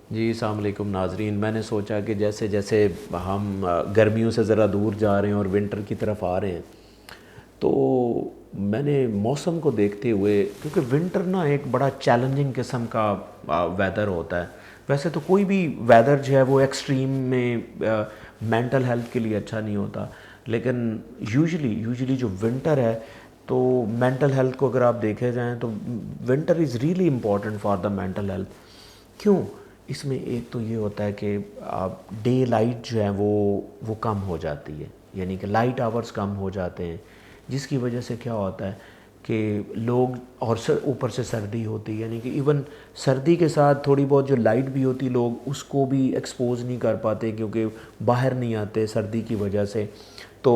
जी अस्सलाम वालेकुम नाजरीन। मैंने सोचा कि जैसे जैसे हम गर्मियों से ज़रा दूर जा रहे हैं और विंटर की तरफ आ रहे हैं, तो मैंने मौसम को देखते हुए, क्योंकि विंटर ना एक बड़ा चैलेंजिंग किस्म का वेदर होता है। वैसे तो कोई भी वेदर जो है वो एक्सट्रीम में मेंटल हेल्थ के लिए अच्छा नहीं होता, लेकिन यूजुअली जो विंटर है, तो मेंटल हेल्थ को अगर आप देखे जाएं तो winter is really important for the mental health. क्यों? इसमें एक तो ये होता है कि आप डे लाइट जो है वो कम हो जाती है, यानी कि लाइट आवर्स कम हो जाते हैं, जिसकी वजह से क्या होता है कि लोग, और ऊपर से सर्दी होती है, यानी कि इवन सर्दी के साथ थोड़ी बहुत जो लाइट भी होती, लोग उसको भी एक्सपोज नहीं कर पाते क्योंकि बाहर नहीं आते सर्दी की वजह से। तो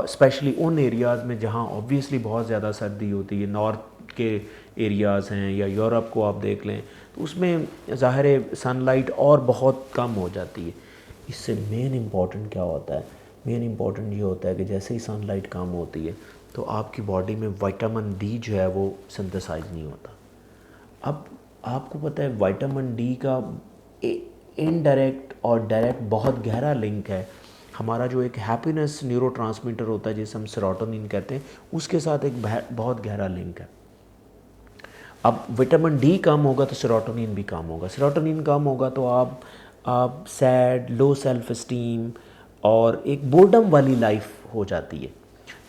स्पेशली उन एरियाज़ में जहाँ ऑब्वियसली बहुत ज़्यादा सर्दी होती है, नॉर्थ के एरियाज़ हैं या यूरोप को आप देख लें, तो उसमें ज़ाहिर सनलाइट और बहुत कम हो जाती है। इससे मेन इम्पॉर्टेंट क्या होता है? मेन इम्पॉर्टेंट ये होता है कि जैसे ही सनलाइट कम होती है तो आपकी बॉडी में विटामिन डी जो है वो सिंथेसाइज नहीं होता। अब आपको पता है विटामिन डी का इनडायरेक्ट और डायरेक्ट बहुत गहरा लिंक है। हमारा जो एक हैप्पीनेस न्यूरोट्रांसमीटर होता है जिसे हम सेरोटोनिन कहते हैं, उसके साथ एक बहुत गहरा लिंक है। अब विटामिन डी कम होगा तो सेरोटोनिन भी कम होगा, सेरोटोनिन कम होगा तो आप सैड, लो सेल्फ इस्टीम और एक बोर्डम वाली लाइफ हो जाती है।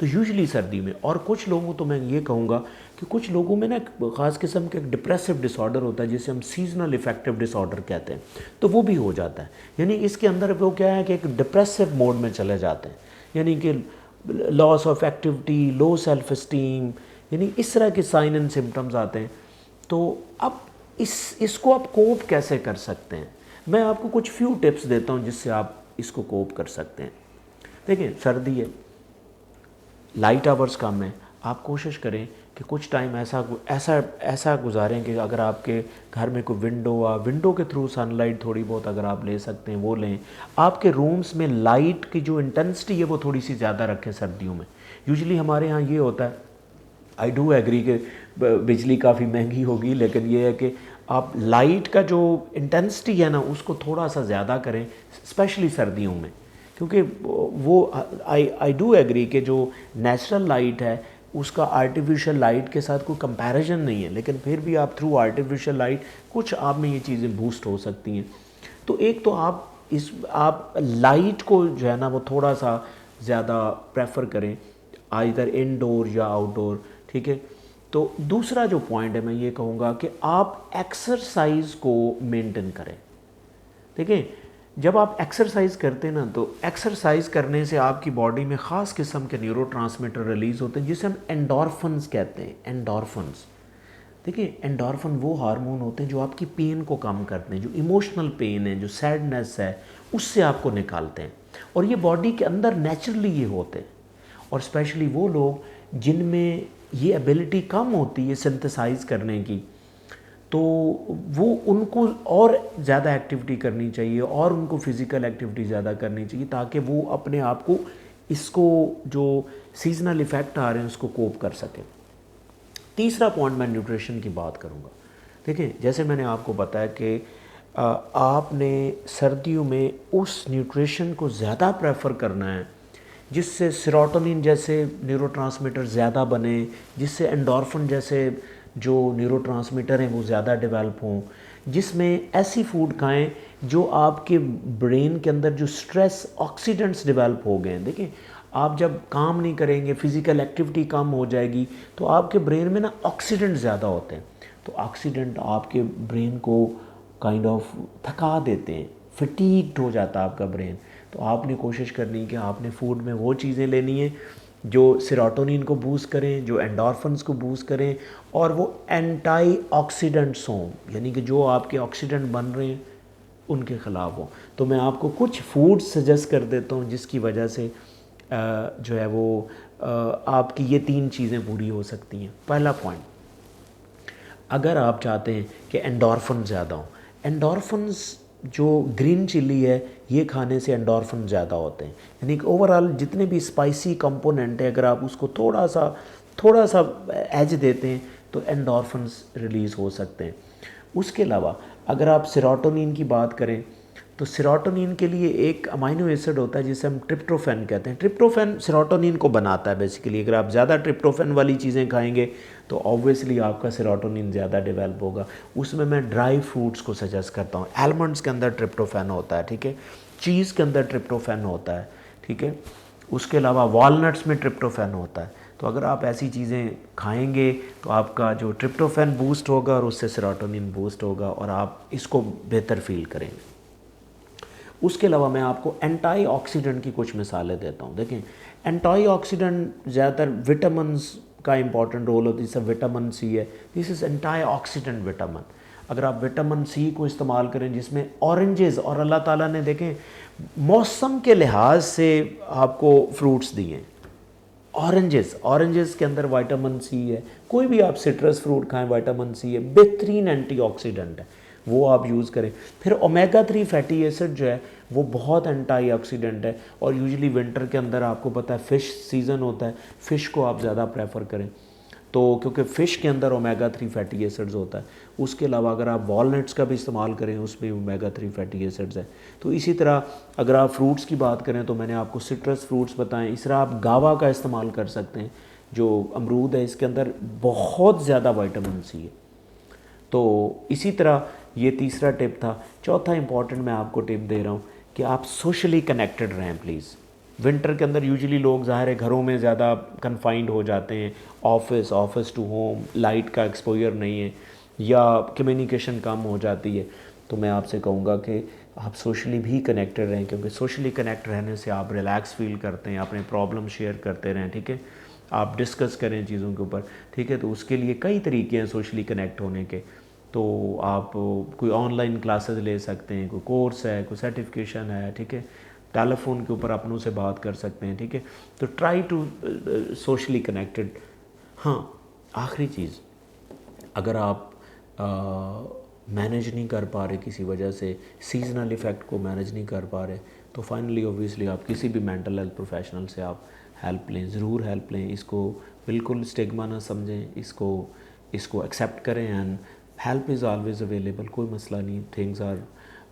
तो यूजुअली सर्दी में, और कुछ लोगों, तो मैं ये कहूँगा कि कुछ लोगों में ना ख़ास किस्म का एक डिप्रेसिव डिसऑर्डर होता है जिसे हम सीजनल इफेक्टिव डिसऑर्डर कहते हैं, तो वो भी हो जाता है। यानी इसके अंदर वो क्या है कि एक डिप्रेसिव मोड में चले जाते हैं, यानी कि loss of activity, low self esteem, यानी इस तरह के साइन एंड सिम्टम्स आते हैं। तो अब इसको आप कोप कैसे कर सकते हैं? मैं आपको कुछ फ्यू टिप्स देता हूं जिससे आप इसको कोप कर सकते हैं। देखिए, सर्दी है, लाइट आवर्स कम है, आप कोशिश करें कि कुछ टाइम ऐसा ऐसा ऐसा गुजारें कि अगर आपके घर में कोई विंडो के थ्रू सनलाइट थोड़ी बहुत अगर आप ले सकते हैं वो लें। आपके रूम्स में लाइट की जो इंटेंसिटी है वो थोड़ी सी ज़्यादा रखें सर्दियों में। यूजुअली हमारे यहाँ ये होता है, आई डू एग्री कि बिजली काफ़ी महंगी होगी, लेकिन ये है कि आप लाइट का जो इंटेंसिटी है ना उसको थोड़ा सा ज़्यादा करें, स्पेशली सर्दियों में। क्योंकि वो आई डू एग्री कि जो नेचुरल लाइट है उसका आर्टिफिशियल लाइट के साथ कोई कंपैरिजन नहीं है, लेकिन फिर भी आप थ्रू आर्टिफिशियल लाइट कुछ आप में ये चीज़ें बूस्ट हो सकती हैं। तो एक तो आप लाइट को जो है ना वो थोड़ा सा ज़्यादा प्रेफर करें, आइदर इनडोर या आउटडोर, ठीक है। तो दूसरा जो पॉइंट है, मैं ये कहूँगा कि आप एक्सरसाइज को मेंटेन करें। देखिए, जब आप एक्सरसाइज करते हैं ना, तो एक्सरसाइज करने से आपकी बॉडी में ख़ास किस्म के न्यूरोट्रांसमीटर रिलीज़ होते हैं जिसे हम एंडोर्फिन्स कहते हैं। एंडोर्फिन्स, देखिए, एंडोर्फिन वो हार्मोन होते हैं जो आपकी पेन को कम करते हैं, जो इमोशनल पेन है, जो सैडनेस है, उससे आपको निकालते हैं। और ये बॉडी के अंदर नेचुरली ये होते हैं। और स्पेशली वो लोग जिनमें ये एबिलिटी कम होती है सिंथेसाइज करने की, तो वो उनको और ज़्यादा एक्टिविटी करनी चाहिए और उनको फिज़िकल एक्टिविटी ज़्यादा करनी चाहिए ताकि वो अपने आप को, इसको जो सीजनल इफ़ेक्ट आ रहे हैं उसको कोप कर सकें। तीसरा पॉइंट, मैं न्यूट्रिशन की बात करूँगा। देखिए, जैसे मैंने आपको बताया कि आपने सर्दियों में उस न्यूट्रिशन को ज़्यादा प्रेफर करना है जिससे सेरोटोनिन जैसे न्यूरोट्रांसमीटर ज़्यादा बने, जिससे एंडोर्फिन जैसे जो न्यूरोट्रांसमीटर हैं वो ज़्यादा डेवलप हों, जिसमें ऐसी फूड खाएं जो आपके ब्रेन के अंदर जो स्ट्रेस ऑक्सीडेंट्स डेवलप हो गए हैं। देखिए, आप जब काम नहीं करेंगे, फिज़िकल एक्टिविटी कम हो जाएगी, तो आपके ब्रेन में ना ऑक्सीडेंट ज़्यादा होते हैं। तो ऑक्सीडेंट आपके ब्रेन को काइंड ऑफ थका देते हैं, फटीग्ड हो जाता है आपका ब्रेन। तो आपने कोशिश करनी है कि आपने फूड में वो चीज़ें लेनी है जो सेरोटोनिन को बूस्ट करें, जो एंडोर्फिन्स को बूस्ट करें, और वो एंटी ऑक्सीडेंट्स हों, यानी कि जो आपके ऑक्सीडेंट बन रहे हैं उनके ख़िलाफ़ हो। तो मैं आपको कुछ फूड सजेस्ट कर देता हूँ जिसकी वजह से जो है वो आपकी ये तीन चीज़ें पूरी हो सकती हैं। पहला पॉइंट, अगर आप चाहते हैं कि एंडोर्फिन ज़्यादा हो, एंडोर्फिन्स जो ग्रीन चिली है ये खाने से एंडोर्फिन ज़्यादा होते हैं, यानी कि ओवरऑल जितने भी स्पाइसी कंपोनेंट है अगर आप उसको थोड़ा सा एज देते हैं तो एंडोर्फिन्स रिलीज़ हो सकते हैं। उसके अलावा अगर आप सेरोटोनिन की बात करें तो सेरोटोनिन के लिए एक अमाइनो एसिड होता है जिसे हम ट्रिप्टोफैन कहते हैं। ट्रिप्टोफैन सेरोटोनिन को बनाता है बेसिकली। अगर आप ज़्यादा ट्रिप्टोफैन वाली चीज़ें खाएंगे तो ऑब्वियसली आपका सेरोटोनिन ज़्यादा डेवलप होगा। उसमें मैं ड्राई फ्रूट्स को सजेस्ट करता हूँ। आलमंड्स के अंदर ट्रिप्टोफैन होता है, ठीक है। चीज़ के अंदर ट्रिप्टोफैन होता है, ठीक है। उसके अलावा वॉलनट्स में ट्रिप्टोफैन होता है। तो अगर आप ऐसी चीज़ें खाएंगे तो आपका जो ट्रिप्टोफैन बूस्ट होगा और उससे सेरोटोनिन बूस्ट होगा और आप इसको बेहतर फील करेंगे। उसके अलावा मैं आपको एंटीऑक्सीडेंट की कुछ मिसालें देता हूँ। देखें, एंटीऑक्सीडेंट ज़्यादातर विटामिन्स का इंपॉर्टेंट रोल होता है। जैसे विटामिन सी है, दिस इज़ एंटीऑक्सीडेंट विटामिन। अगर आप विटामिन सी को इस्तेमाल करें जिसमें ऑरेंजेस, और अल्लाह ताला ने देखें मौसम के लिहाज से आपको फ्रूट्स दिए। ऑरेंजेस के अंदर विटामिन सी है। कोई भी आप सिट्रस फ्रूट खाएं, विटामिन सी है, बेहतरीन एंटीऑक्सीडेंट है, वो आप यूज़ करें। फिर ओमेगा 3 फैटी एसिड जो है वो बहुत एंटीऑक्सीडेंट है, और यूजुअली विंटर के अंदर आपको पता है फ़िश सीज़न होता है, फ़िश को आप ज़्यादा प्रेफर करें तो, क्योंकि फ़िश के अंदर ओमेगा 3 फैटी एसिड्स होता है। उसके अलावा अगर आप वॉलनट्स का भी इस्तेमाल करें उसमें ओमेगा 3 फैटी एसिड्स है। तो इसी तरह अगर आप फ्रूट्स की बात करें तो मैंने आपको सिट्रस फ्रूट्स बताएं। इस तरह आप गावा का इस्तेमाल कर सकते हैं, जो अमरूद है, इसके अंदर बहुत ज़्यादा विटामिन सी है। तो इसी तरह ये तीसरा टिप था। चौथा इंपॉर्टेंट मैं आपको टिप दे रहा हूँ कि आप सोशली कनेक्टेड रहें प्लीज़। विंटर के अंदर यूजुअली लोग ज़ाहिर है घरों में ज़्यादा कन्फाइंड हो जाते हैं, ऑफिस टू होम, लाइट का एक्सपोजर नहीं है या कम्युनिकेशन कम हो जाती है। तो मैं आपसे कहूँगा कि आप सोशली भी कनेक्टेड रहें, क्योंकि सोशली कनेक्ट रहने से आप रिलैक्स फील करते हैं, अपने प्रॉब्लम शेयर करते रहें, ठीक है। आप डिस्कस करें चीज़ों के ऊपर, ठीक है। तो उसके लिए कई तरीके हैं सोशली कनेक्ट होने के। तो आप कोई ऑनलाइन क्लासेस ले सकते हैं, कोई कोर्स है, कोई सर्टिफिकेशन है, ठीक है। टेलीफोन के ऊपर अपनों से बात कर सकते हैं, ठीक है। तो ट्राई टू सोशली कनेक्टेड। हाँ, आखिरी चीज़, अगर आप मैनेज नहीं कर पा रहे किसी वजह से, सीजनल इफ़ेक्ट को मैनेज नहीं कर पा रहे, तो फाइनली ऑब्वियसली आप किसी भी मेंटल हेल्थ प्रोफेशनल से आप हेल्प लें, ज़रूर हेल्प लें। इसको बिल्कुल स्टिग्मा ना समझें, इसको एक्सेप्ट करें, and help is always available. कोई मसला नहीं, things are,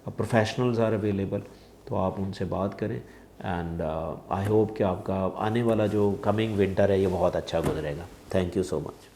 professionals are available. तो आप उनसे बात करें, एंड आई होप कि आपका आने वाला जो कमिंग विंटर है ये बहुत अच्छा गुजरेगा। Thank you so much.